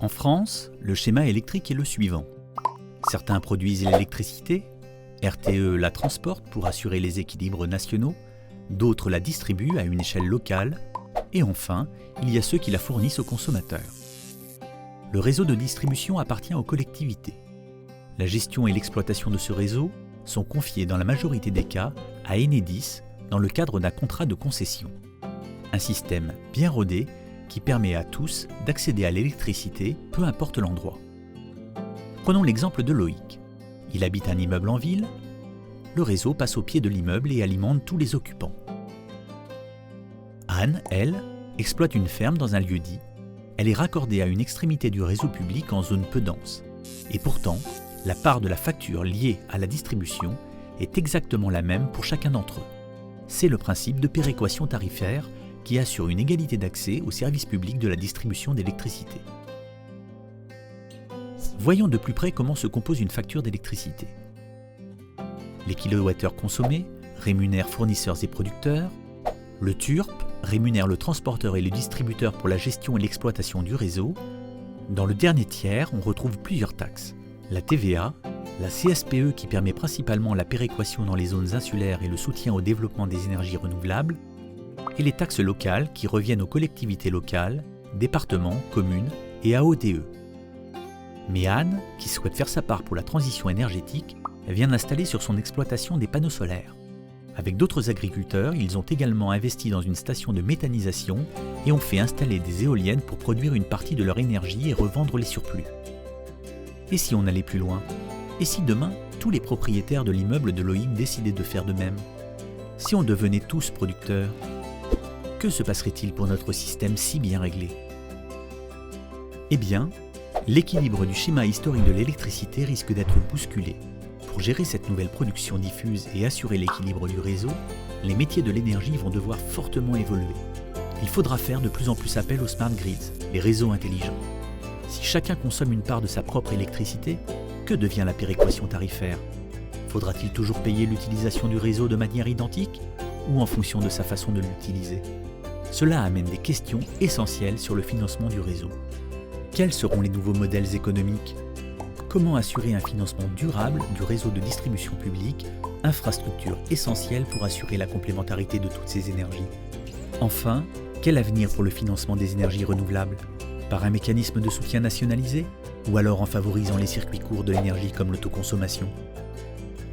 En France, le schéma électrique est le suivant. Certains produisent l'électricité, RTE la transporte pour assurer les équilibres nationaux, d'autres la distribuent à une échelle locale, et enfin, il y a ceux qui la fournissent aux consommateurs. Le réseau de distribution appartient aux collectivités. La gestion et l'exploitation de ce réseau sont confiées dans la majorité des cas à Enedis dans le cadre d'un contrat de concession. Un système bien rodé qui permet à tous d'accéder à l'électricité, peu importe l'endroit. Prenons l'exemple de Loïc. Il habite un immeuble en ville. Le réseau passe au pied de l'immeuble et alimente tous les occupants. Anne, elle, exploite une ferme dans un lieu dit. Elle est raccordée à une extrémité du réseau public en zone peu dense. Et pourtant, la part de la facture liée à la distribution est exactement la même pour chacun d'entre eux. C'est le principe de péréquation tarifaire qui assure une égalité d'accès au service public de la distribution d'électricité. Voyons de plus près comment se compose une facture d'électricité. Les kilowattheures consommés rémunèrent fournisseurs et producteurs. Le TURP rémunère le transporteur et le distributeur pour la gestion et l'exploitation du réseau. Dans le dernier tiers, on retrouve plusieurs taxes. La TVA, la CSPE qui permet principalement la péréquation dans les zones insulaires et le soutien au développement des énergies renouvelables, et les taxes locales qui reviennent aux collectivités locales, départements, communes et AODE. Mais Anne, qui souhaite faire sa part pour la transition énergétique, vient d'installer sur son exploitation des panneaux solaires. Avec d'autres agriculteurs, ils ont également investi dans une station de méthanisation et ont fait installer des éoliennes pour produire une partie de leur énergie et revendre les surplus. Et si on allait plus loin? Et si demain, tous les propriétaires de l'immeuble de Loïc décidaient de faire de même? Si on devenait tous producteurs, que se passerait-il pour notre système si bien réglé? Eh bien, l'équilibre du schéma historique de l'électricité risque d'être bousculé. Pour gérer cette nouvelle production diffuse et assurer l'équilibre du réseau, les métiers de l'énergie vont devoir fortement évoluer. Il faudra faire de plus en plus appel aux smart grids, les réseaux intelligents. Si chacun consomme une part de sa propre électricité, que devient la péréquation tarifaire? Faudra-t-il toujours payer l'utilisation du réseau de manière identique ou en fonction de sa façon de l'utiliser? Cela amène des questions essentielles sur le financement du réseau. Quels seront les nouveaux modèles économiques? Comment assurer un financement durable du réseau de distribution publique, infrastructure essentielle pour assurer la complémentarité de toutes ces énergies? Enfin, quel avenir pour le financement des énergies renouvelables? Par un mécanisme de soutien nationalisé? Ou alors en favorisant les circuits courts de l'énergie comme l'autoconsommation?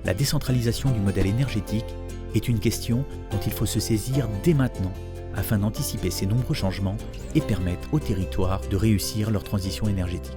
La décentralisation du modèle énergétique est une question dont il faut se saisir dès maintenant afin d'anticiper ces nombreux changements et permettre aux territoires de réussir leur transition énergétique.